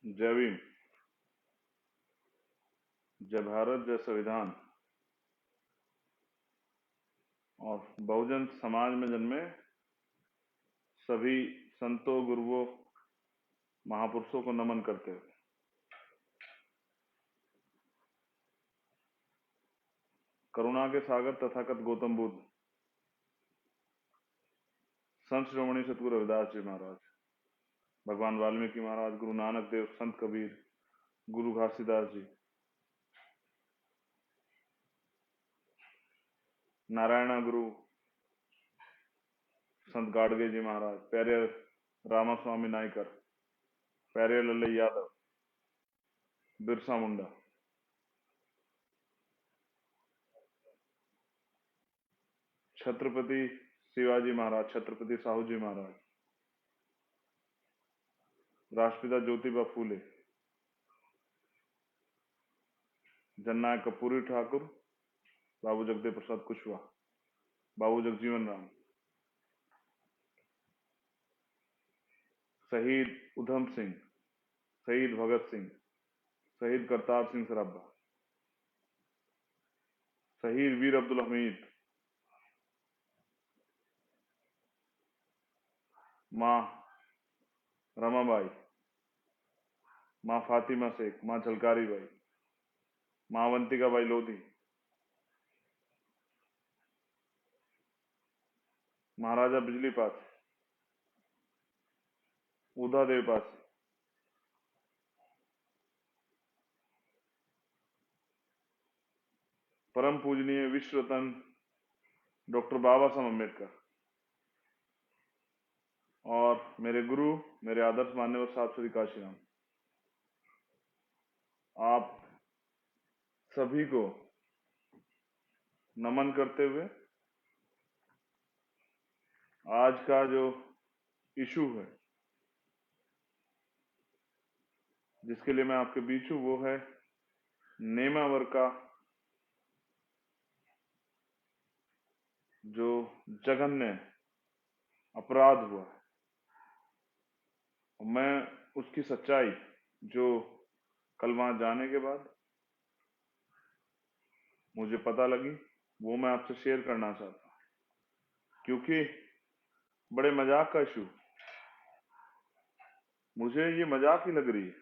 जय भीम। जय भारत, जय संविधान। और बहुजन समाज में जन्मे सभी संतों, गुरुओं, महापुरुषों को नमन करते हुए करुणा के सागर तथागत गौतम बुद्ध, संत शिरोमणि सतगुरु रविदास जी महाराज, भगवान वाल्मीकि महाराज, गुरु नानक देव, संत कबीर, गुरु घासीदास जी, नारायणा गुरु, संत गाडगे जी महाराज, प्यारे रामास्वामी नायकर, प्यारे लल्लई यादव, बिरसा मुंडा, छत्रपति शिवाजी महाराज, छत्रपति साहू जी महाराज, राष्ट्रपिता ज्योतिबा फूले, जननायक कर्पूरी ठाकुर, बाबू जगदेव प्रसाद कुशवाहा, बाबू जगजीवन राम, शहीद उधम सिंह, शहीद भगत सिंह, शहीद करतार सिंह सराभा, शहीद वीर अब्दुल हमीद, माँ रमाबाई, माँ फातिमा शेख, माँ झलकारी बाई, माँ अवंतिका बाई लोधी, महाराजा बिजली पास, उदा देव पास, परम पूजनीय विश्व रत्न डॉक्टर बाबा साहब अम्बेडकर और मेरे गुरु, मेरे आदर्श मान्यवर साहब श्री काशीराम, आप सभी को नमन करते हुए आज का जो इशू है जिसके लिए मैं आपके बीच हूं वो है नेमावर का जो जघन्य अपराध हुआ है। मैं उसकी सच्चाई जो कल वहां जाने के बाद मुझे पता लगी वो मैं आपसे शेयर करना चाहता हूं, क्योंकि बड़े मजाक का इशू, मुझे ये मजाक ही लग रही है।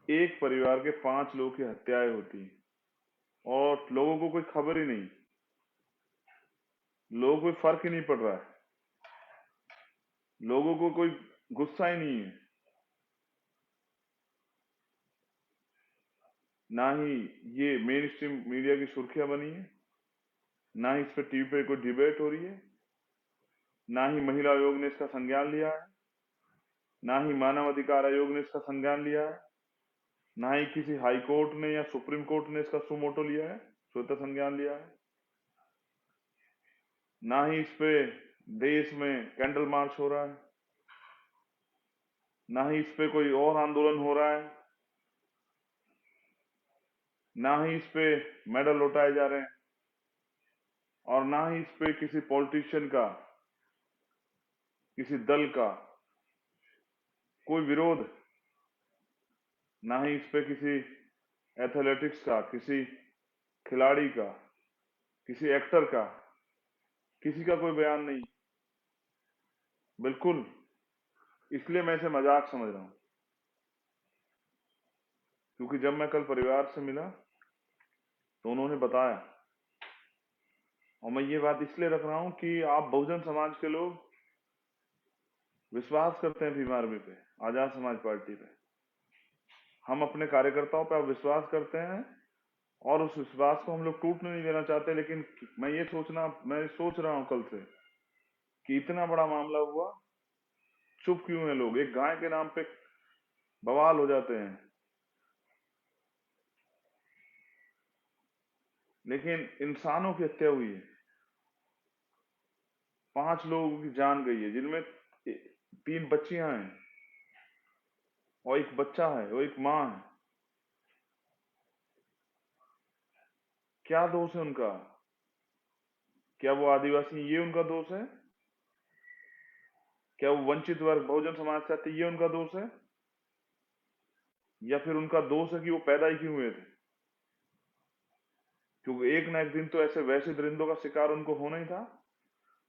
एक परिवार के 5 लोगों की हत्याएं होती हैं और लोगों को कोई खबर ही नहीं, लोगों को कोई फर्क ही नहीं पड़ रहा है, लोगों को कोई गुस्सा ही नहीं है, ना ही ये मेन स्ट्रीम मीडिया की सुर्खियां बनी है, ना ही इस पे टीवी पे कोई डिबेट हो रही है, ना ही महिला आयोग ने इसका संज्ञान लिया है, ना ही मानव अधिकार आयोग ने इसका संज्ञान लिया है, ना ही किसी हाई कोर्ट ने या सुप्रीम कोर्ट ने इसका सुमोटो लिया है, स्वतः संज्ञान लिया है, ना ही इस पे देश में कैंडल मार्च हो रहा है, ना ही इस पे कोई और आंदोलन हो रहा है, ना ही इस पे मेडल लौटाए जा रहे हैं, और ना ही इस पे किसी पॉलिटिशियन का, किसी दल का कोई विरोध, ना ही इस पे किसी एथलेटिक्स का, किसी खिलाड़ी का, किसी एक्टर का, किसी का कोई बयान नहीं। बिल्कुल, इसलिए मैं इसे मजाक समझ रहा हूं, क्योंकि जब मैं कल परिवार से मिला तो उन्होंने बताया, और मैं ये बात इसलिए रख रहा हूं कि आप बहुजन समाज के लोग विश्वास करते हैं भीम आर्मी पे, आजाद समाज पार्टी पे, हम अपने कार्यकर्ताओं पे आप विश्वास करते हैं और उस विश्वास को हम लोग टूटने नहीं देना चाहते। लेकिन मैं सोच रहा हूं कल से कि इतना बड़ा मामला हुआ, चुप क्यों है लोग, एक गाय के नाम पे बवाल हो जाते हैं, लेकिन इंसानों की हत्या हुई है, 5 लोगों की जान गई है, जिनमें 3 बच्चियां हैं और एक बच्चा है और एक माँ है। क्या दोष है उनका? क्या वो आदिवासी ये उनका दोष है? क्या वो वंचित वर्ग बहुजन समाज से आते ये उनका दोष है? या फिर उनका दोष है कि वो पैदा ही क्यों हुए थे? क्योंकि एक ना एक दिन तो ऐसे वैसे दरिंदों का शिकार उनको होना ही था।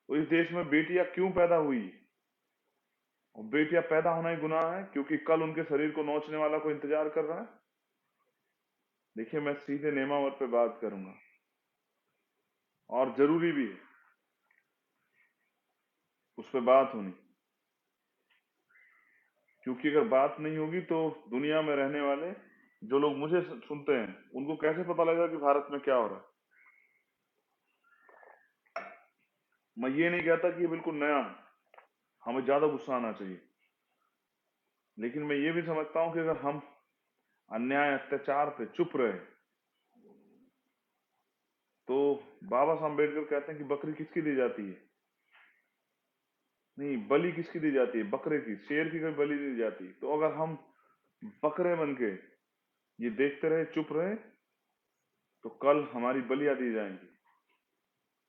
तो इस देश में बेटियां क्यों पैदा हुई? और बेटियां पैदा होना ही गुनाह है क्योंकि कल उनके शरीर को नोचने वाला कोई इंतजार कर रहा है? देखिए, मैं सीधे नेमावर पे बात करूंगा, और जरूरी भी है उस पर बात होनी, क्योंकि अगर बात नहीं होगी तो दुनिया में रहने वाले जो लोग मुझे सुनते हैं उनको कैसे पता लगेगा कि भारत में क्या हो रहा है। मैं ये नहीं कहता कि ये बिल्कुल नया है, हमें ज्यादा गुस्सा आना चाहिए, लेकिन मैं ये भी समझता हूं कि अगर हम अन्याय अत्याचार पे चुप रहे तो बाबा साहब अम्बेडकर कहते हैं कि बकरी किसकी दी जाती है? नहीं, बलि किसकी दी जाती है? बकरे की। शेर की कभी बलि नहीं दी जाती। तो अगर हम बकरे बन के ये देखते रहे, चुप रहे, तो कल हमारी बलियां दी जाएंगी,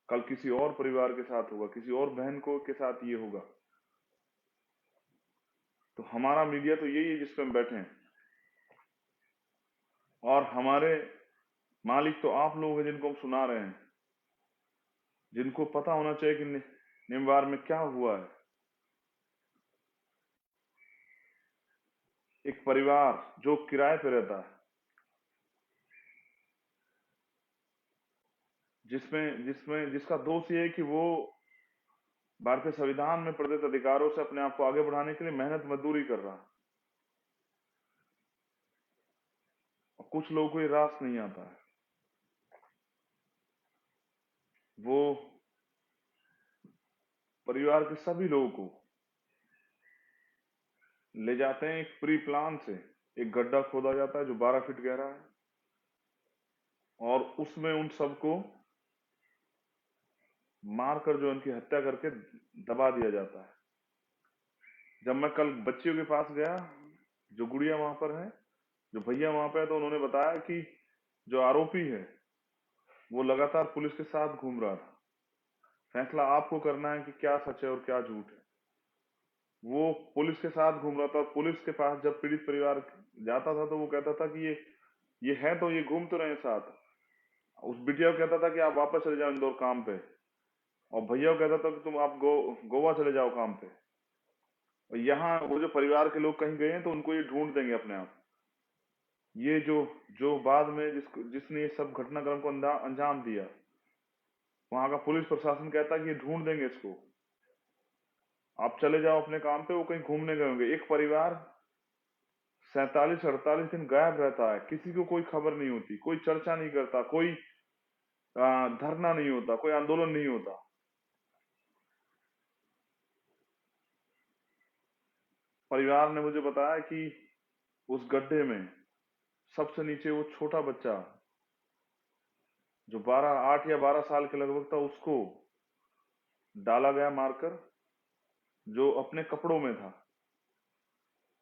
कल किसी और परिवार के साथ होगा, किसी और बहन को के साथ ये होगा। तो हमारा मीडिया तो यही है जिस पे हम बैठे हैं, और हमारे मालिक तो आप लोग हैं जिनको हम सुना रहे हैं, जिनको पता होना चाहिए कि निम्बार में क्या हुआ है। एक परिवार जो किराए पे रहता है, जिसमें जिसमें जिसका दोष ये है कि वो भारतीय संविधान में प्रदत्त अधिकारों से अपने आप को आगे बढ़ाने के लिए मेहनत मजदूरी कर रहा है, और कुछ लोगों को ये रास नहीं आता है। वो परिवार के सभी लोगों को ले जाते हैं, एक प्री प्लान से एक गड्ढा खोदा जाता है जो 12 फीट गहरा है, और उसमें उन सबको मारकर जो उनकी हत्या करके दबा दिया जाता है। जब मैं कल बच्चियों के पास गया, जो गुड़िया वहां पर है, जो भैया वहां पे है, तो उन्होंने बताया कि जो आरोपी है वो लगातार पुलिस के साथ घूम रहा था। फैसला आपको करना है कि क्या सच है और क्या झूठ है। वो पुलिस के साथ घूम रहा था, और पुलिस के पास जब पीड़ित परिवार जाता था तो वो कहता था कि ये है, तो ये घूम तो रहे साथ। उस बिटिया को कहता था कि आप वापस चले जाओ इंदौर काम पे, और भैया को कहता था कि तुम आप गोवा चले जाओ काम पे। और यहाँ वो जो परिवार के लोग कहीं गए हैं तो उनको ये ढूंढ देंगे अपने आप। ये जो जो बाद में जिसने ये सब घटनाक्रम को अंजाम दिया, वहां का पुलिस प्रशासन कहता है कि ये ढूंढ देंगे इसको, आप चले जाओ अपने काम पे। वो कहीं घूमने गए होंगे। एक परिवार 47-48 दिन गायब रहता है, किसी को कोई खबर नहीं होती, कोई चर्चा नहीं करता, कोई धरना नहीं होता, कोई आंदोलन नहीं होता। परिवार ने मुझे बताया कि उस गड्ढे में सबसे नीचे वो छोटा बच्चा जो 8 या 12 साल के लगभग था, उसको डाला गया मारकर, जो अपने कपड़ों में था।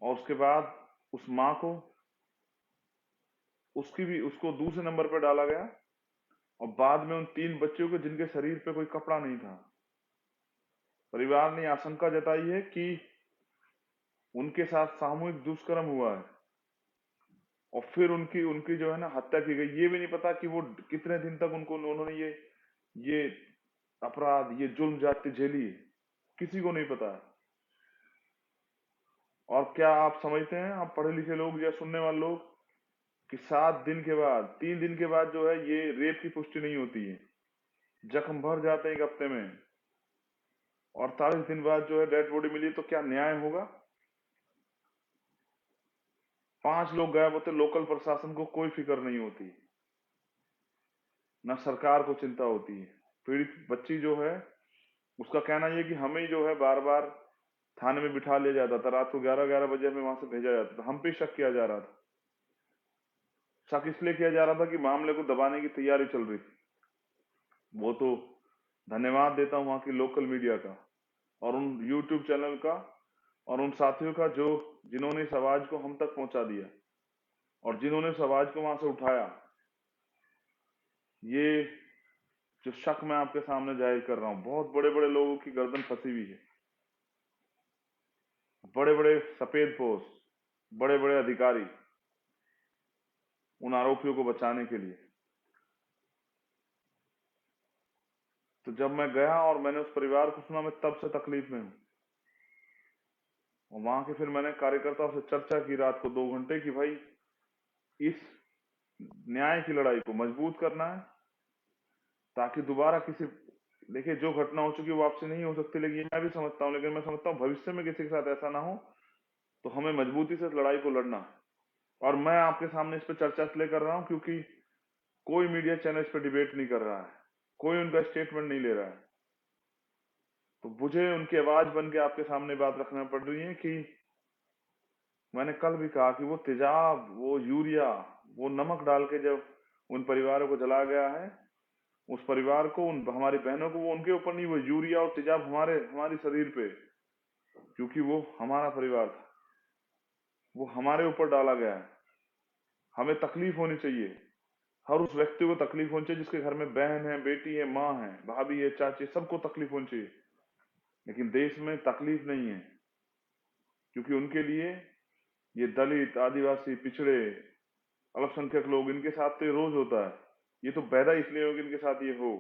और उसके बाद उस माँ को, उसको दूसरे नंबर पर डाला गया, और बाद में उन 3 बच्चों को जिनके शरीर पे कोई कपड़ा नहीं था। परिवार ने आशंका जताई है कि उनके साथ सामूहिक दुष्कर्म हुआ है, और फिर उनकी उनकी जो है ना हत्या की गई। ये भी नहीं पता कि वो कितने दिन तक उन्होंने ये अपराध, ये जुल्म जाति झेली है, किसी को नहीं पता है। और क्या आप समझते हैं, आप पढ़े लिखे लोग या सुनने वाले लोग, कि 7 दिन के बाद, 3 दिन के बाद जो है ये रेप की पुष्टि नहीं होती है, जख्म भर जाते हैं 1 हफ्ते में, और 48 दिन बाद जो है डेड बॉडी मिली, तो क्या न्याय होगा? 5 लोग गायब होते, लोकल प्रशासन को कोई फिक्र नहीं होती, ना सरकार को चिंता होती है। पीड़ित बच्ची जो है, उसका कहना यह कि हमें जो है बार बार थाने में बिठा लिया जाता था, रात को 11-11 बजे हमें वहां से भेजा जाता था। हम पे शक किया जा रहा था। शक इसलिए किया जा रहा था कि मामले को दबाने की तैयारी चल रही थी। वो तो धन्यवाद देता हूं वहां की लोकल मीडिया का, और उन यूट्यूब चैनल का, और उन साथियों का जो जिन्होंने इस आवाज को हम तक पहुंचा दिया, और जिन्होंने इस आवाज को वहां से उठाया। ये जो शक मैं आपके सामने जाहिर कर रहा हूं, बहुत बड़े बड़े लोगों की गर्दन फंसी हुई है, बड़े बड़े सफेद पोश, बड़े बड़े अधिकारी, उन आरोपियों को बचाने के लिए। तो जब मैं गया और मैंने उस परिवार को सुना, मैं तब से तकलीफ में हूँ। और वहां के फिर मैंने कार्यकर्ताओं से चर्चा की रात को 2 घंटे कि भाई इस न्याय की लड़ाई को मजबूत करना है, ताकि दोबारा किसी, देखिए जो घटना हो चुकी है वो आपसे नहीं हो सकती, लेकिन ये मैं भी समझता हूँ, लेकिन मैं समझता हूँ भविष्य में किसी के साथ ऐसा ना हो, तो हमें मजबूती से इस लड़ाई को लड़ना है। और मैं आपके सामने इस पर चर्चा इसलिए कर रहा हूँ क्योंकि कोई मीडिया चैनल इस पर डिबेट नहीं कर रहा है, कोई उनका स्टेटमेंट नहीं ले रहा है। तो मुझे उनकी आवाज बन के आपके सामने बात रखना पड़ रही है कि मैंने कल भी कहा कि वो तेजाब, वो यूरिया, वो नमक डाल के जब उन परिवारों को जला गया है, उस परिवार को, उन हमारी बहनों को, वो उनके ऊपर नहीं, वो यूरिया और तेजाब हमारी शरीर पे, क्योंकि वो हमारा परिवार था, वो हमारे ऊपर डाला गया है। हमें तकलीफ होनी चाहिए, हर उस व्यक्ति को तकलीफ होनी चाहिए जिसके घर में बहन है, बेटी है, माँ है, भाभी है, चाची, सबको तकलीफ होनी चाहिए। लेकिन देश में तकलीफ नहीं है, क्योंकि उनके लिए ये दलित, आदिवासी, पिछड़े, अल्पसंख्यक लोग, इनके साथ तो ये रोज होता है। ये तो पैदा इसलिए हो कि इनके साथ ये हो,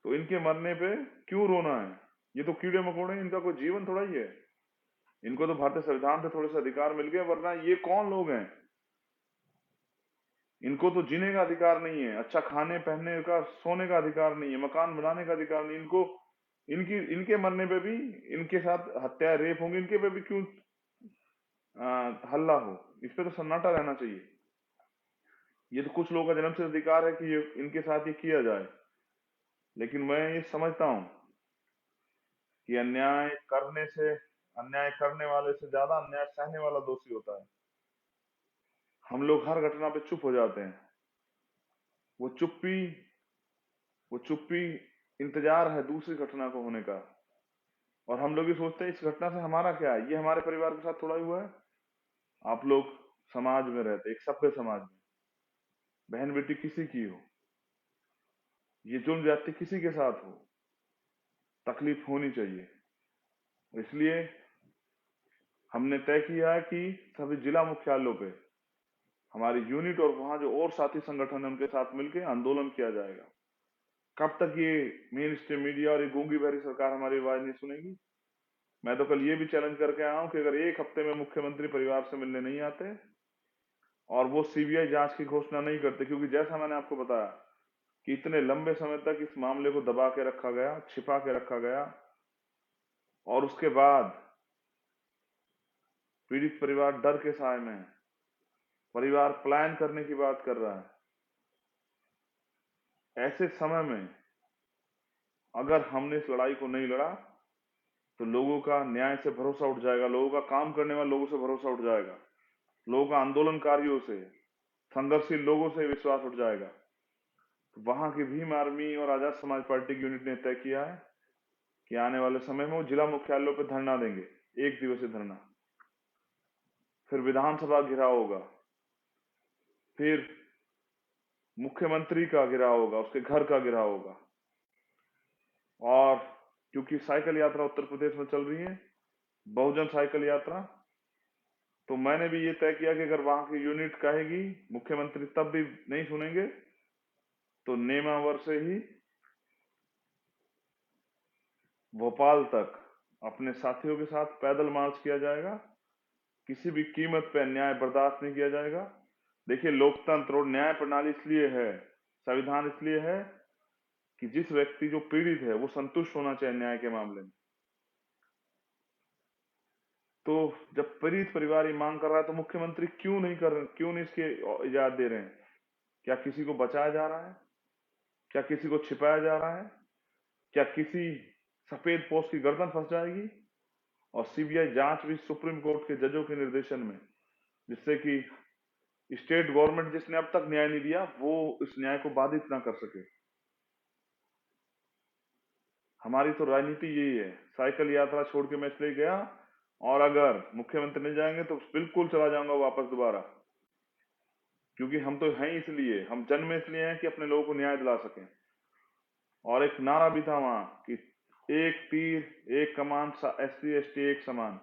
तो इनके मरने पे क्यों रोना है? ये तो कीड़े मकोड़े, इनका कोई जीवन थोड़ा ही है। इनको तो भारतीय संविधान से थोड़े से अधिकार मिल गए, वरना ये कौन लोग हैं? इनको तो जीने का अधिकार नहीं है, अच्छा खाने पहनने का, सोने का अधिकार नहीं है, मकान बनाने का अधिकार नहीं। इनको, इनके मरने पे भी, इनके साथ हत्या, रेप होंगे, इनके पे भी क्यों हल्ला हो? इस पे तो सन्नाटा रहना चाहिए। ये तो कुछ लोगों का जन्म से अधिकार है कि ये इनके साथ ये किया जाए, लेकिन मैं ये समझता हूँ कि अन्याय करने वाले से ज्यादा अन्याय सहने वाला दोषी होता है। हम लोग हर घटना पे चुप हो जाते हैं। वो चुप्पी वो चुप्पी इंतजार है दूसरी घटना को होने का, और हम लोग ये सोचते हैं इस घटना से हमारा क्या है, ये हमारे परिवार के साथ थोड़ा ही हुआ है। आप लोग समाज में रहते, एक सभ्य समाज में, बहन बेटी किसी की हो, ये जुल्म ज्यादती किसी के साथ हो, तकलीफ होनी चाहिए। इसलिए हमने तय किया है कि सभी जिला मुख्यालयों पे हमारी यूनिट और वहां जो और साथी संगठन है उनके साथ मिलकर आंदोलन किया जाएगा। कब तक ये मेन स्ट्रीम मीडिया और ये गूंगी बहरी सरकार हमारी आवाज नहीं सुनेगी? मैं तो कल ये भी चैलेंज करके आया हूं कि अगर एक हफ्ते में मुख्यमंत्री परिवार से मिलने नहीं आते और वो सीबीआई जांच की घोषणा नहीं करते, क्योंकि जैसा मैंने आपको बताया कि इतने लंबे समय तक इस मामले को दबा के रखा गया, छिपा के रखा गया, और उसके बाद पीड़ित परिवार डर के साए में है, परिवार प्लान करने की बात कर रहा है। ऐसे समय में अगर हमने इस लड़ाई को नहीं लड़ा तो लोगों का न्याय से भरोसा उठ जाएगा, लोगों का काम करने वाले लोगों से भरोसा उठ जाएगा, लोगों का आंदोलनकारियों से, संघर्षशील लोगों से विश्वास उठ जाएगा। तो वहां की भीम आर्मी और आजाद समाज पार्टी की यूनिट ने तय किया है कि आने वाले समय में वो जिला मुख्यालयों पर धरना देंगे, 1 दिवसीय धरना, फिर विधानसभा घेराव होगा, फिर मुख्यमंत्री का घेराव होगा, उसके घर का घेराव होगा। और क्योंकि साइकिल यात्रा उत्तर प्रदेश में चल रही है, बहुजन साइकिल यात्रा, तो मैंने भी ये तय किया कि अगर वहां की यूनिट कहेगी मुख्यमंत्री तब भी नहीं सुनेंगे, तो नेमावर से ही भोपाल तक अपने साथियों के साथ पैदल मार्च किया जाएगा। किसी भी कीमत पे अन्याय बर्दाश्त नहीं किया जाएगा। देखिए, लोकतंत्र और न्याय प्रणाली इसलिए है, संविधान इसलिए है कि जिस व्यक्ति जो पीड़ित है वो संतुष्ट होना चाहिए न्याय के मामले में। तो जब पीड़ित परिवार ये मांग कर रहा है तो मुख्यमंत्री क्यों नहीं इसकी इजाजत दे रहे हैं? क्या किसी को बचाया जा रहा है? क्या किसी को छिपाया जा रहा है? क्या किसी सफेद पोस्ट की गर्दन फंस जाएगी? और सीबीआई जांच भी सुप्रीम कोर्ट के जजों के निर्देशन में, जिससे कि स्टेट गवर्नमेंट जिसने अब तक न्याय नहीं दिया वो इस न्याय को बाधित ना कर सके। हमारी तो राजनीति यही है। साइकिल यात्रा छोड़ के मैं इसलिए गया, और अगर मुख्यमंत्री नहीं जाएंगे तो बिल्कुल चला जाऊंगा वापस दोबारा, क्योंकि हम तो हैं इसलिए, हम जन्म इसलिए हैं कि अपने लोगों को न्याय दिला सकें। और एक नारा भी था वहां कि एक तीर एक कमान, SC ST एक समान,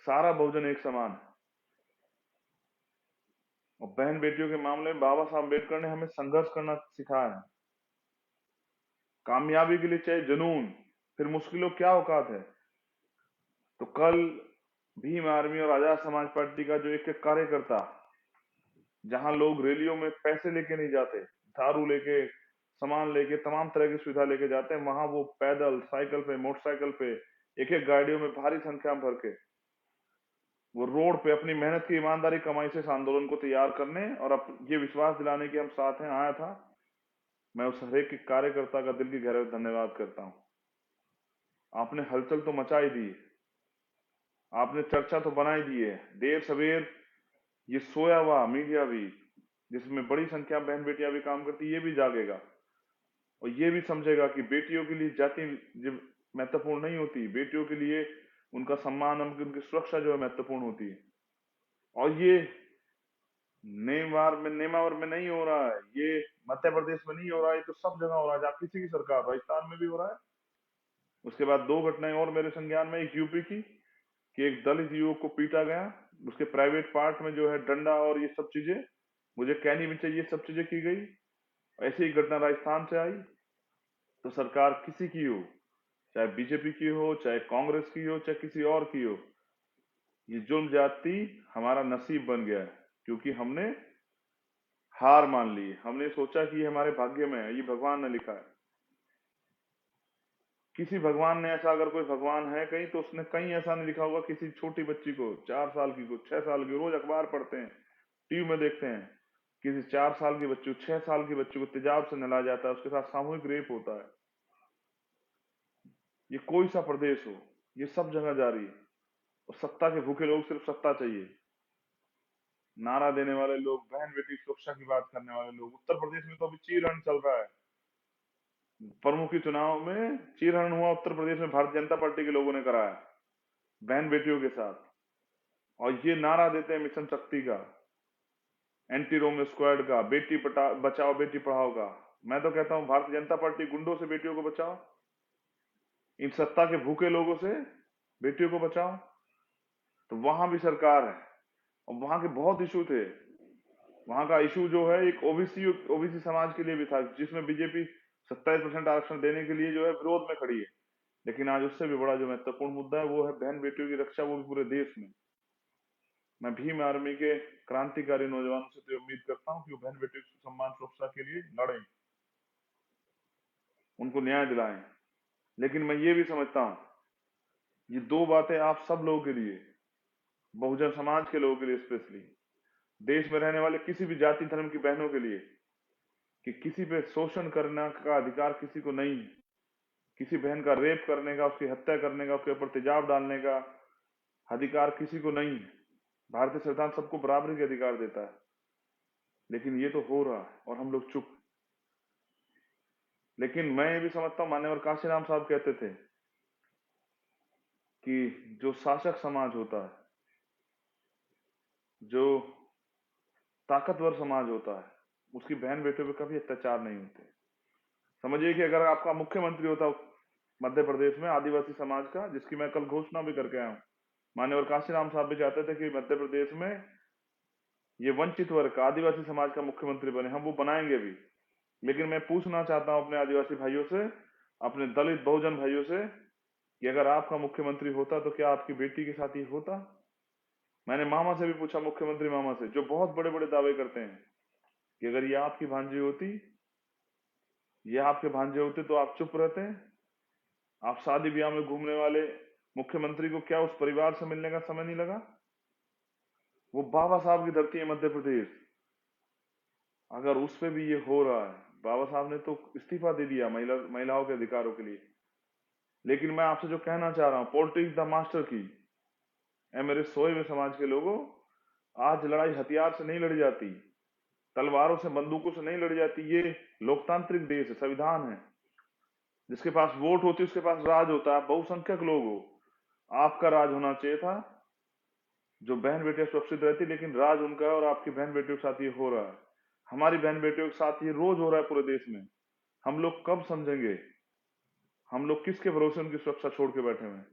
सारा बहुजन एक समान। और बहन बेटियों के मामले में बाबा साहब अम्बेडकर ने हमें संघर्ष करना सिखाया है। कामयाबी के लिए चाहिए जुनून, फिर मुश्किलों क्या औकात है। तो कल भीम आर्मी और आजाद समाज पार्टी का जो एक एक कार्यकर्ता, जहां लोग रैलियों में पैसे लेके नहीं जाते, दारू लेके, सामान लेके, तमाम तरह की सुविधा लेके जाते हैं, वहां वो पैदल, साइकिल पे, मोटरसाइकिल पे, एक एक गाड़ियों में भारी संख्या में भर के वो रोड पे अपनी मेहनत की ईमानदारी कमाई से इस आंदोलन को तैयार करने और ये विश्वास दिलाने की हम साथ हैं आया था। मैं उस हरेक के कार्यकर्ता का दिल की गहराई से धन्यवाद करता हूँ। आपने हलचल तो मचा ही दी, आपने चर्चा तो बना ही दी है। देर सवेर ये सोया हुआ मीडिया भी, जिसमें बड़ी संख्या में बहन बेटियां भी काम करती, ये भी जागेगा और ये भी समझेगा कि बेटियों के लिए जाति महत्वपूर्ण नहीं होती, बेटियों के लिए उनका सम्मान, उनकी सुरक्षा जो है महत्वपूर्ण होती है। और ये नेमावर में नहीं हो रहा है, ये मध्य प्रदेश में नहीं हो रहा है, ये तो सब जगह हो रहा है, जहाँ किसी की सरकार, राजस्थान में भी हो रहा है। उसके बाद दो घटनाएं और मेरे संज्ञान में, एक यूपी की कि एक दलित युवक को पीटा गया, उसके प्राइवेट पार्ट में जो है डंडा और ये सब चीजें, मुझे कहनी भी चाहिए, सब चीजें की गई। ऐसी ही घटना राजस्थान से आई। तो सरकार किसी की हो, चाहे बीजेपी की हो, चाहे कांग्रेस की हो, चाहे किसी और की हो, ये जुल्म जाति हमारा नसीब बन गया है, क्योंकि हमने हार मान ली। हमने सोचा कि ये हमारे भाग्य में है, ये भगवान ने लिखा है। किसी भगवान ने ऐसा, अगर कोई भगवान है कहीं, तो उसने कहीं ऐसा नहीं लिखा होगा किसी छोटी बच्ची को, 4 साल की को, 6 साल की, रोज अखबार पढ़ते हैं, टीवी में देखते हैं, किसी 4 साल की बच्ची, 6 साल की बच्ची को तेजाब से नहलाया जाता है, उसके साथ सामूहिक रेप होता है। ये कोई सा प्रदेश हो, ये सब जगह जारी है। और सत्ता के भूखे लोग सिर्फ सत्ता चाहिए, नारा देने वाले लोग, बहन बेटी सुरक्षा की बात करने वाले लोग। उत्तर प्रदेश में तो अभी चीरहरण चल रहा है, प्रमुखी चुनाव में चीरहरण हुआ उत्तर प्रदेश में, भारतीय जनता पार्टी के लोगों ने कराया बहन बेटियों के साथ। और ये नारा देते हैं मिशन शक्ति का, एंटी रोमियो स्क्वाड का, बेटी बचाओ बेटी पढ़ाओ का। मैं तो कहता हूं भारतीय जनता पार्टी गुंडों से बेटियों को बचाओ, इन सत्ता के भूखे लोगों से बेटियों को बचाओ। तो वहां भी सरकार है, और वहां के बहुत इशू थे। वहां का इशू जो है एक ओबीसी समाज के लिए भी था, जिसमें बीजेपी 27% आरक्षण देने के लिए जो है विरोध में खड़ी है। लेकिन आज उससे भी बड़ा जो महत्वपूर्ण मुद्दा है वो है बहन बेटियों की रक्षा, वो भी पूरे देश में। मैं भीम आर्मी के क्रांतिकारी नौजवानों से तो उम्मीद करता हूँ कि वो बहन बेटियों की सम्मान सुरक्षा के लिए लड़ें, उनको न्याय दिलाएं। लेकिन मैं ये भी समझता हूँ, ये दो बातें आप सब लोगों के लिए, बहुजन समाज के लोगों के लिए स्पेशली, देश में रहने वाले किसी भी जाति धर्म की बहनों के लिए, कि किसी पे शोषण करने का अधिकार किसी को नहीं है। किसी बहन का रेप करने का, उसकी हत्या करने का, उसके ऊपर तेजाब डालने का अधिकार किसी को नहीं है। भारतीय संविधान सबको बराबरी के अधिकार देता है, लेकिन ये तो हो रहा है और हम लोग चुप। लेकिन मैं ये भी समझता हूँ, मान्यवर काशीराम साहब कहते थे कि जो शासक समाज होता है, जो ताकतवर समाज होता है, उसकी बहन बेटियों पे कभी अत्याचार नहीं होते। समझिए कि अगर आपका मुख्यमंत्री होता मध्य प्रदेश में आदिवासी समाज का, जिसकी मैं कल घोषणा भी करके आया हूँ, मान्यवर काशीराम साहब भी चाहते थे कि मध्य प्रदेश में ये वंचित वर्ग का, आदिवासी समाज का मुख्यमंत्री बने, हम वो बनाएंगे भी। लेकिन मैं पूछना चाहता हूं अपने आदिवासी भाइयों से, अपने दलित बहुजन भाइयों से, कि अगर आपका मुख्यमंत्री होता तो क्या आपकी बेटी के साथ ही होता? मैंने मामा से भी पूछा, मुख्यमंत्री मामा से, जो बहुत बड़े बड़े दावे करते हैं कि अगर ये आपकी भांजी होती, ये आपके भांजे होते तो आप चुप रहते? आप शादी ब्याह में घूमने वाले मुख्यमंत्री को क्या उस परिवार से मिलने का समय नहीं लगा? वो बाबा साहब की धरती है मध्य प्रदेश। अगर उस पे भी ये हो रहा है, बाबा साहब ने तो इस्तीफा दे दिया महिलाओं के अधिकारों के लिए। लेकिन मैं आपसे जो कहना चाह रहा हूँ, पॉलिटिक्स द मास्टर की, ऐ मेरे सोए हुए समाज के लोगों, आज लड़ाई हथियार से नहीं लड़ी जाती, तलवारों से, बंदूकों से नहीं लड़ी जाती। ये लोकतांत्रिक देश है, संविधान है। जिसके पास वोट होती है उसके पास राज होता है। बहुसंख्यक लोग हो, आपका राज होना चाहिए था, जो बहन बेटियां सुरक्षित रहती, लेकिन राज उनका है और आपकी बहन बेटियों के साथ ये हो रहा है। हमारी बहन बेटियों के साथ ये रोज हो रहा है पूरे देश में। हम लोग कब समझेंगे? हम लोग किसके भरोसे उनकी सुरक्षा छोड़ के बैठे हुए हैं?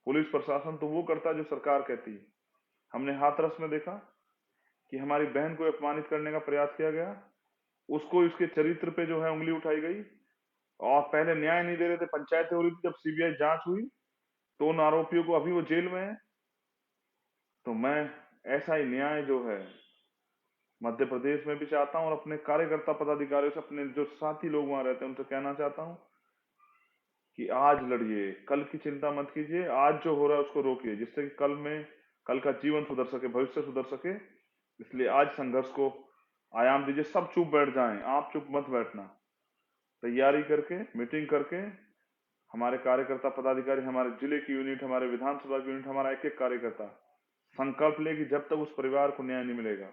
पुलिस प्रशासन तो वो करता है जो सरकार कहती है। हमने हाथरस में देखा कि हमारी बहन को अपमानित करने का प्रयास किया गया, उसको इसके चरित्र पे जो है उंगली उठाई गई। और पहले न्याय नहीं दे रहे थे, पंचायतें हो रही थी, जब सीबीआई जांच हुई तो उन आरोपियों को अभी वो जेल में है। तो मैं ऐसा ही न्याय जो है मध्य प्रदेश में भी चाहता हूं और अपने कार्यकर्ता पदाधिकारियों से, अपने जो साथी लोग वहां रहते हैं उनसे कहना चाहता हूं कि आज लड़िए, कल की चिंता मत कीजिए, आज जो हो रहा है उसको रोकिए, जिससे कि कल का जीवन सुधर सके, भविष्य सुधर सके। इसलिए आज संघर्ष को आयाम दीजिए। सब चुप बैठ जाएं, आप चुप मत बैठना। तैयारी करके, मीटिंग करके, हमारे कार्यकर्ता पदाधिकारी, हमारे जिले की यूनिट, हमारे विधानसभा की यूनिट, हमारा एक एक कार्यकर्ता संकल्प ले कि जब तक उस परिवार को न्याय नहीं मिलेगा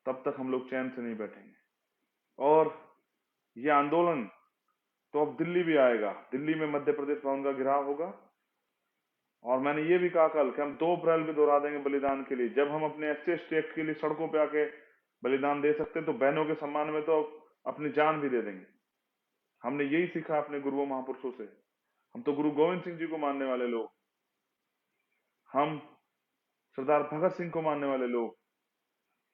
तब तक हम लोग चैन से नहीं बैठेंगे। और ये आंदोलन तो अब दिल्ली भी आएगा। दिल्ली में मध्य प्रदेश भवन का घेराव होगा। और मैंने ये भी कहा कल कि हम 2 अप्रैल भी दोहरा देंगे बलिदान के लिए। जब हम अपने SC/ST एक्ट के लिए सड़कों पे आके बलिदान दे सकते हैं तो बहनों के सम्मान में तो अपनी जान भी दे देंगे। हमने यही सीखा अपने गुरुओं महापुरुषों से। हम तो गुरु गोविंद सिंह जी को मानने वाले लोग, हम सरदार भगत सिंह को मानने वाले लोग,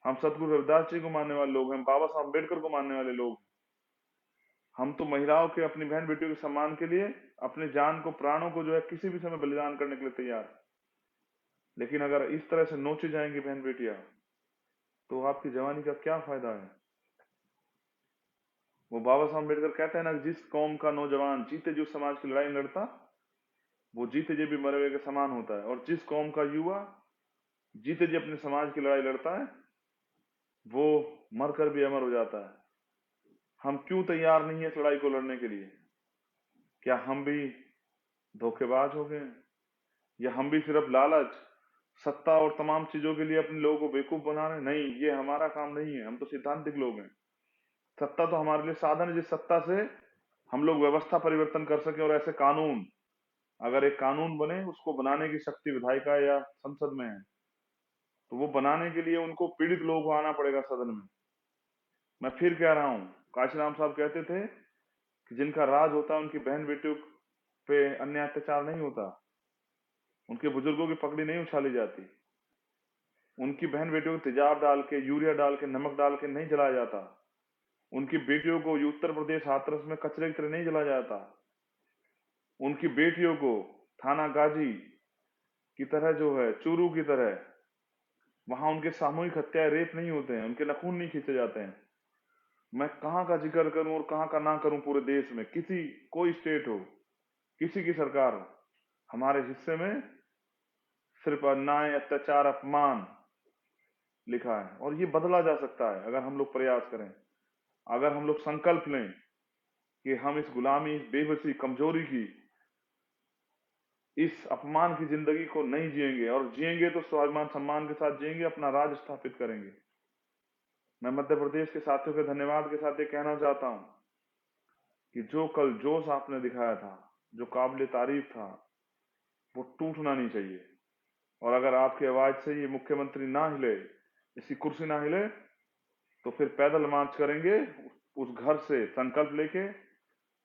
हम सतगुरु रविदास जी को मानने वाले लोग हैं, बाबा साहब अम्बेडकर को मानने वाले लोग। हम तो महिलाओं के, अपनी बहन बेटियों के सम्मान के लिए अपनी जान को, प्राणों को जो है किसी भी समय बलिदान करने के लिए तैयार। लेकिन अगर इस तरह से नोची जाएंगी बहन बेटियां तो आपकी जवानी का क्या फायदा है। वो बाबा साहब अम्बेडकर कहते हैं ना, जिस कौम का नौजवान जीते जी समाज की लड़ाई लड़ता वो जीते जी भी मरे हुए के समान होता है। और जिस कौम का युवा जीते जी अपने समाज की लड़ाई लड़ता है वो मरकर भी अमर हो जाता है। हम क्यों तैयार नहीं है इस लड़ाई को लड़ने के लिए? क्या हम भी धोखेबाज हो गए, या हम भी सिर्फ लालच, सत्ता और तमाम चीजों के लिए अपने लोगों को बेवकूफ बना रहे हैं? नहीं, ये हमारा काम नहीं है। हम तो सिद्धांतिक लोग हैं। सत्ता तो हमारे लिए साधन है, जिस सत्ता से हम लोग व्यवस्था परिवर्तन कर सके। और ऐसे कानून, अगर एक कानून बने, उसको बनाने की शक्ति विधायिका या संसद में है, तो वो बनाने के लिए उनको पीड़ित लोगों को आना पड़ेगा सदन में। मैं फिर कह रहा हूँ, काशीराम साहब कहते थे कि जिनका राज होता है उनकी बहन बेटियों पे अन्य अत्याचार नहीं होता, उनके बुजुर्गों की पगड़ी नहीं उछाली जाती, उनकी बहन बेटियों को तेजाब डाल के, यूरिया डाल के, नमक डाल के नहीं जलाया जाता, उनकी बेटियों को उत्तर प्रदेश हाथरस में कचरे की तरह नहीं जलाया जाता, उनकी बेटियों को थाना गाजी की तरह जो है, चूरू की तरह, वहां उनके सामूहिक हत्या, रेप नहीं होते हैं, उनके नाखून नहीं खींचे जाते हैं। मैं कहाँ का जिक्र करूं और कहाँ का ना करूं? पूरे देश में किसी, कोई स्टेट हो, किसी की सरकार हो, हमारे हिस्से में सिर्फ अन्याय, अत्याचार, अपमान लिखा है। और ये बदला जा सकता है अगर हम लोग प्रयास करें, अगर हम लोग संकल्प लें कि हम इस गुलामी, इस बेबसी, कमजोरी की, इस अपमान की जिंदगी को नहीं जिएंगे। और जिएंगे तो स्वाभिमान सम्मान के साथ जिएंगे, अपना राज स्थापित करेंगे। मैं मध्य प्रदेश के साथियों के धन्यवाद के साथ ये कहना चाहता हूं कि जो कल जोश आपने दिखाया था, जो काबिल तारीफ था, वो टूटना नहीं चाहिए। और अगर आपकी आवाज से ये मुख्यमंत्री ना हिले, इसकी कुर्सी ना हिले, तो फिर पैदल मार्च करेंगे उस घर से संकल्प लेके,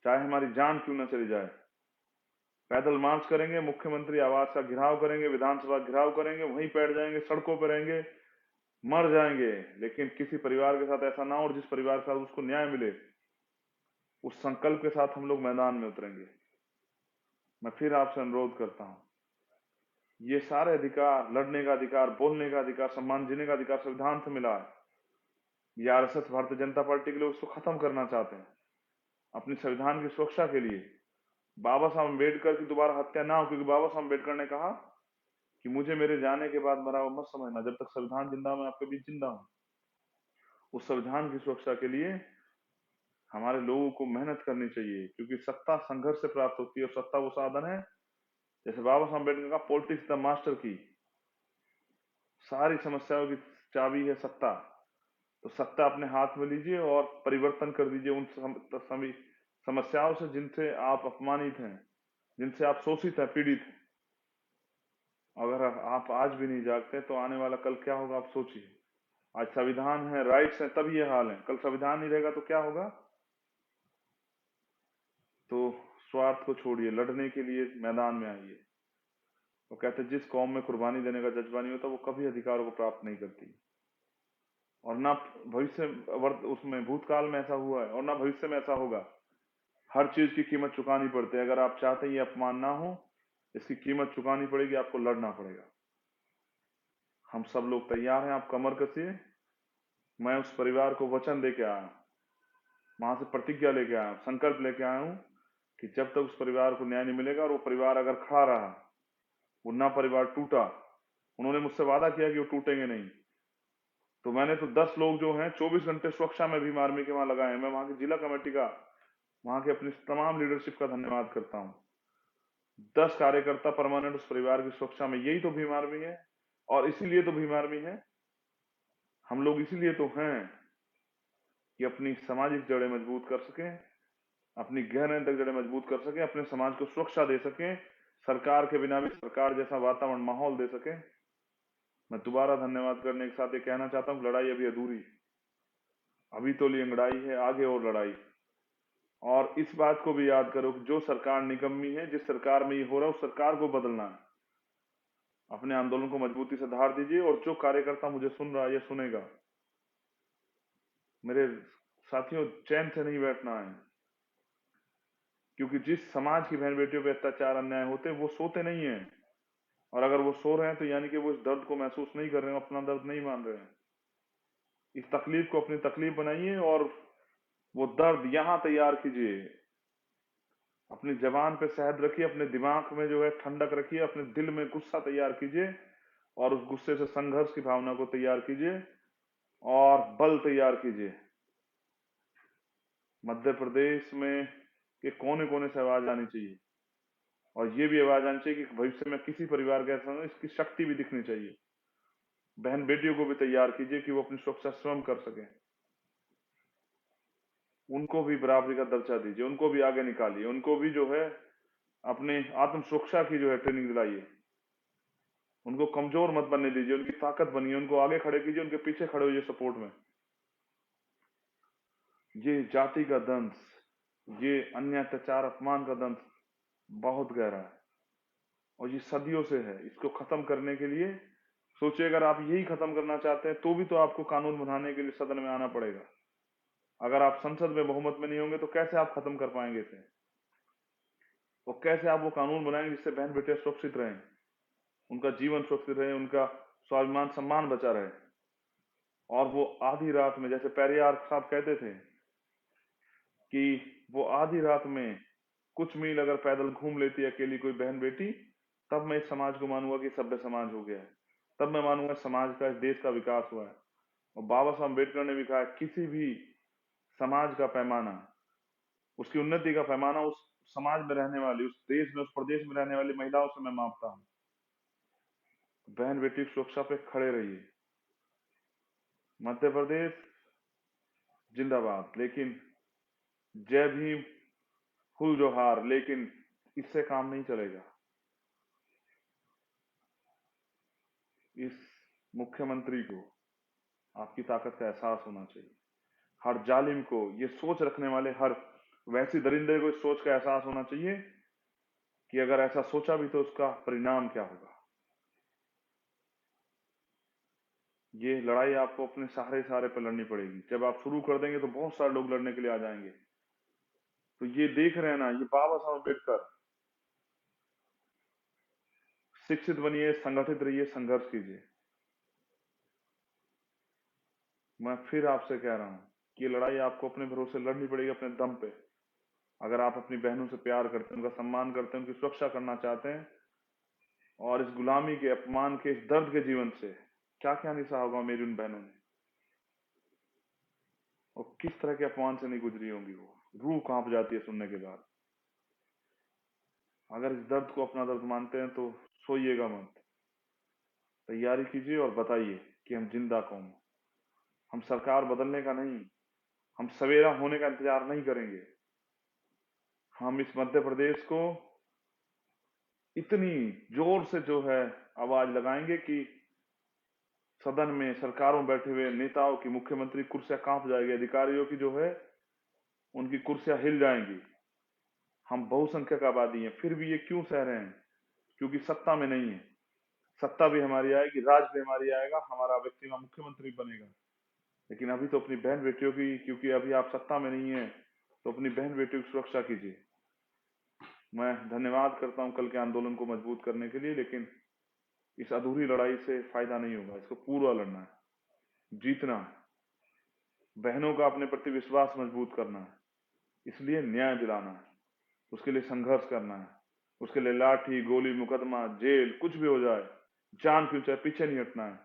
चाहे हमारी जान क्यों ना चली जाए। पैदल मार्च करेंगे, मुख्यमंत्री आवास का घेराव करेंगे, विधानसभा घेराव करेंगे, वहीं बैठ जाएंगे, सड़कों पर रहेंगे, मर जाएंगे। लेकिन किसी परिवार के साथ ऐसा ना हो, और जिस परिवार के साथ उसको न्याय मिले, उस संकल्प के साथ हम लोग मैदान में उतरेंगे। मैं फिर आपसे अनुरोध करता हूं, ये सारे अधिकार, लड़ने का अधिकार, बोलने का अधिकार, सम्मान जीने का अधिकार संविधान से मिला है। ये RSS, भारतीय जनता पार्टी के लोग उसको खत्म करना चाहते हैं अपनी संविधान की सुरक्षा के लिए। बाबा साहब अम्बेडकर की दोबारा हत्या ना हो, क्योंकि बाबा साहब अम्बेडकर ने कहा कि मुझे मेरे जाने के बाद मरा हुआ मत समझना, जब तक संविधान जिंदा, मैं आपके बीच जिंदा हूं। उस संविधान की सुरक्षा के लिए हमारे लोगों को मेहनत करनी चाहिए, क्योंकि सत्ता संघर्ष से प्राप्त होती है। और सत्ता वो साधन है, जैसे बाबा साहब अम्बेडकर का पॉलिटिक्स द मास्टर की, सारी समस्याओं की चाबी है सत्ता। तो सत्ता अपने हाथ में लीजिए और परिवर्तन कर दीजिए उन समस्याओं से जिनसे आप अपमानित हैं, जिनसे आप शोषित हैं, पीड़ित हैं। अगर आप आज भी नहीं जागते तो आने वाला कल क्या होगा आप सोचिए। आज संविधान है, राइट्स हैं, तब ये हाल है। कल संविधान नहीं रहेगा तो क्या होगा? तो स्वार्थ को छोड़िए, लड़ने के लिए मैदान में आइए। वो कहते हैं जिस कौम में कुर्बानी देने का जज्बा नहीं होता वो कभी अधिकारों को प्राप्त नहीं करती। और ना भविष्य उसमें भूतकाल में ऐसा हुआ है और ना भविष्य में ऐसा होगा। हर चीज की कीमत चुकानी पड़ती है। अगर आप चाहते हैं ये अपमान ना हो, इसकी कीमत चुकानी पड़ेगी, आपको लड़ना पड़ेगा। हम सब लोग तैयार हैं, आप कमर कसिए। मैं उस परिवार को वचन दे के आया, वहां से प्रतिज्ञा लेके आया, संकल्प लेके आया हूं कि जब तक उस परिवार को न्याय नहीं मिलेगा, और वो परिवार अगर खड़ा रहा, वो ना परिवार टूटा, उन्होंने मुझसे वादा किया कि वो टूटेंगे नहीं, तो मैंने तो 10 लोग जो हैं 24 घंटे सुरक्षा में भीम आर्मी के वहां लगाए। मैं वहां की जिला कमेटी का, वहां की अपनी तमाम लीडरशिप का धन्यवाद करता हूँ। 10 कार्यकर्ता परमानेंट उस परिवार की सुरक्षा में। यही तो भीम आर्मी है, और इसीलिए तो भीम आर्मी है। हम लोग इसीलिए तो हैं कि अपनी सामाजिक जड़ें मजबूत कर सकें, अपनी गहन तक जड़ें मजबूत कर सकें, अपने समाज को सुरक्षा दे सकें, सरकार के बिना भी सरकार जैसा वातावरण माहौल दे सकें। मैं दोबारा धन्यवाद करने के साथ ये कहना चाहता हूँ, लड़ाई अभी अधूरी है, अभी तो लड़ाई है, आगे और लड़ाई। और इस बात को भी याद करो कि जो सरकार निकम्मी है, जिस सरकार में ये हो रहा है, उस सरकार को बदलना है। अपने आंदोलन को मजबूती से धार दीजिए। और जो कार्यकर्ता मुझे सुन रहा है या सुनेगा, मेरे साथियों, चैन से नहीं बैठना है, क्योंकि जिस समाज की बहन बेटियों पे अत्याचार अन्याय होते हैं, वो सोते नहीं है। और अगर वो सो रहे हैं तो यानी कि वो इस दर्द को महसूस नहीं कर रहे हैं, अपना दर्द नहीं मान रहे हैं। इस तकलीफ को अपनी तकलीफ बनाइए और वो दर्द यहां तैयार कीजिए। अपनी जबान पे शहद रखिए, अपने दिमाग में जो है ठंडक रखिए, अपने दिल में गुस्सा तैयार कीजिए, और उस गुस्से से संघर्ष की भावना को तैयार कीजिए और बल तैयार कीजिए। मध्य प्रदेश में के कोने कोने से आवाज आनी चाहिए, और ये भी आवाज आनी चाहिए कि भविष्य में किसी परिवार के ऐसा हो, इसकी शक्ति भी दिखनी चाहिए। बहन बेटियों को भी तैयार कीजिए कि वो अपनी सुरक्षा स्वयं कर सकें। उनको भी बराबरी का दर्जा दीजिए, उनको भी आगे निकालिए, उनको भी जो है अपने आत्म सुरक्षा की जो है ट्रेनिंग दिलाइए। उनको कमजोर मत बनने दीजिए, उनकी ताकत बनिए, उनको आगे खड़े कीजिए, उनके पीछे खड़े होइए सपोर्ट में। ये जाति का दंश, ये अन्य अत्याचार अपमान का दंश बहुत गहरा है, और ये सदियों से है। इसको खत्म करने के लिए सोचिए, अगर आप यही खत्म करना चाहते हैं तो भी तो आपको कानून बनाने के लिए सदन में आना पड़ेगा। अगर आप संसद में बहुमत में नहीं होंगे तो कैसे आप खत्म कर पाएंगे इसे? और कैसे आप वो कानून बनाएंगे जिससे बहन बेटियां सुरक्षित रहें, उनका जीवन सुरक्षित रहे, उनका स्वाभिमान सम्मान बचा रहे। और वो आधी रात में, जैसे पेरियार साहब कहते थे कि वो आधी रात में कुछ मील अगर पैदल घूम लेती है अकेली कोई बहन बेटी, तब मैं इस समाज को मानूंगा कि सभ्य समाज हो गया है, तब मैं मानूंगा समाज का, इस देश का विकास हुआ है। और बाबा साहब अम्बेडकर ने भी कहा, किसी भी समाज का पैमाना, उसकी उन्नति का पैमाना उस समाज में रहने वाली, उस देश में, उस प्रदेश में रहने वाली महिलाओं से मैं मापता हूँ। बहन बेटी की सुरक्षा पे खड़े रहिए। मध्य प्रदेश जिंदाबाद, लेकिन जय भीम, फुल जोहार, लेकिन इससे काम नहीं चलेगा। इस मुख्यमंत्री को आपकी ताकत का एहसास होना चाहिए। हर जालिम को, ये सोच रखने वाले हर वैसी दरिंदे को इस सोच का एहसास होना चाहिए कि अगर ऐसा सोचा भी तो उसका परिणाम क्या होगा। ये लड़ाई आपको अपने सहारे पे लड़नी पड़ेगी। जब आप शुरू कर देंगे तो बहुत सारे लोग लड़ने के लिए आ जाएंगे। तो ये देख रहे हैं ना, ये बाबा साहब अम्बेडकर, शिक्षित बनिए, संगठित रहिए, संघर्ष कीजिए। मैं फिर आपसे कह रहा हूं कि ये लड़ाई आपको अपने भरोसे लड़नी पड़ेगी, अपने दम पे। अगर आप अपनी बहनों से प्यार करते हैं, उनका सम्मान करते हैं, उनकी सुरक्षा करना चाहते हैं, और इस गुलामी के, अपमान के, इस दर्द के जीवन से क्या क्या नहीं सहा होगा मेरी उन बहनों ने, और किस तरह के अपमान से नहीं गुजरी होंगी, वो रूह कांप जाती है सुनने के बाद। अगर इस दर्द को अपना दर्द मानते हैं तो सोइएगा मत, तैयारी कीजिए और बताइए कि हम जिंदा कौम हैं। हम सरकार बदलने का नहीं, हम सवेरा होने का इंतजार नहीं करेंगे। हम इस मध्य प्रदेश को इतनी जोर से जो है आवाज लगाएंगे कि सदन में, सरकारों में बैठे हुए नेताओं की, मुख्यमंत्री कुर्सियां कांप जाएगी, अधिकारियों की जो है उनकी कुर्सियां हिल जाएंगी। हम बहुसंख्यक आबादी हैं, फिर भी ये क्यों सह रहे हैं? क्योंकि सत्ता में नहीं है। सत्ता भी हमारी आएगी, राज भी हमारी आएगा, हमारा व्यक्ति का मुख्यमंत्री बनेगा। लेकिन अभी तो अपनी बहन बेटियों की, क्योंकि अभी आप सत्ता में नहीं है, तो अपनी बहन बेटियों की सुरक्षा कीजिए। मैं धन्यवाद करता हूं कल के आंदोलन को मजबूत करने के लिए, लेकिन इस अधूरी लड़ाई से फायदा नहीं होगा, इसको पूरा लड़ना है, जीतना है, बहनों का अपने प्रति विश्वास मजबूत करना है, इसलिए न्याय दिलाना है, उसके लिए संघर्ष करना है, उसके लिए लाठी गोली मुकदमा जेल कुछ भी हो जाए, जान क्यों चाहे पीछे नहीं हटना है,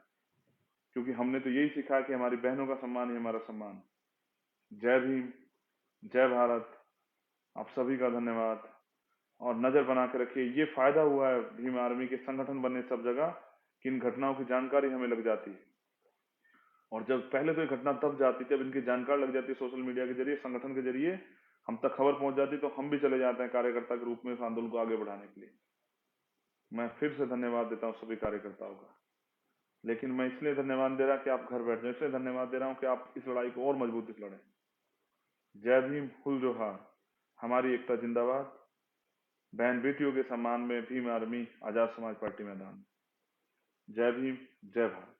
क्योंकि हमने तो यही सीखा है कि हमारी बहनों का सम्मान ही हमारा सम्मान। जय भीम, जय भारत, आप सभी का धन्यवाद। और नजर बना के रखिए, ये फायदा हुआ है भीम आर्मी के संगठन बनने सब जगह कि इन घटनाओं की जानकारी हमें लग जाती है, और जब पहले तो ये घटना तब जाती थी, अब इनकी जानकारी लग जाती है सोशल मीडिया के जरिए, संगठन के जरिए हम तक खबर पहुंच जाती, तो हम भी चले जाते हैं कार्यकर्ता के रूप में इस आंदोलन को आगे बढ़ाने के लिए। मैं फिर से धन्यवाद देता हूँ सभी कार्यकर्ताओं का, लेकिन मैं इसलिए धन्यवाद दे रहा कि आप घर बैठ जाए, इसलिए धन्यवाद दे रहा हूँ कि आप इस लड़ाई को और मजबूती से लड़ें। जय भीम, हुल जोहार, हमारी एकता जिंदाबाद, बहन बेटियों के सम्मान में भीम आर्मी आजाद समाज पार्टी मैदान। जय भीम, जय भारत।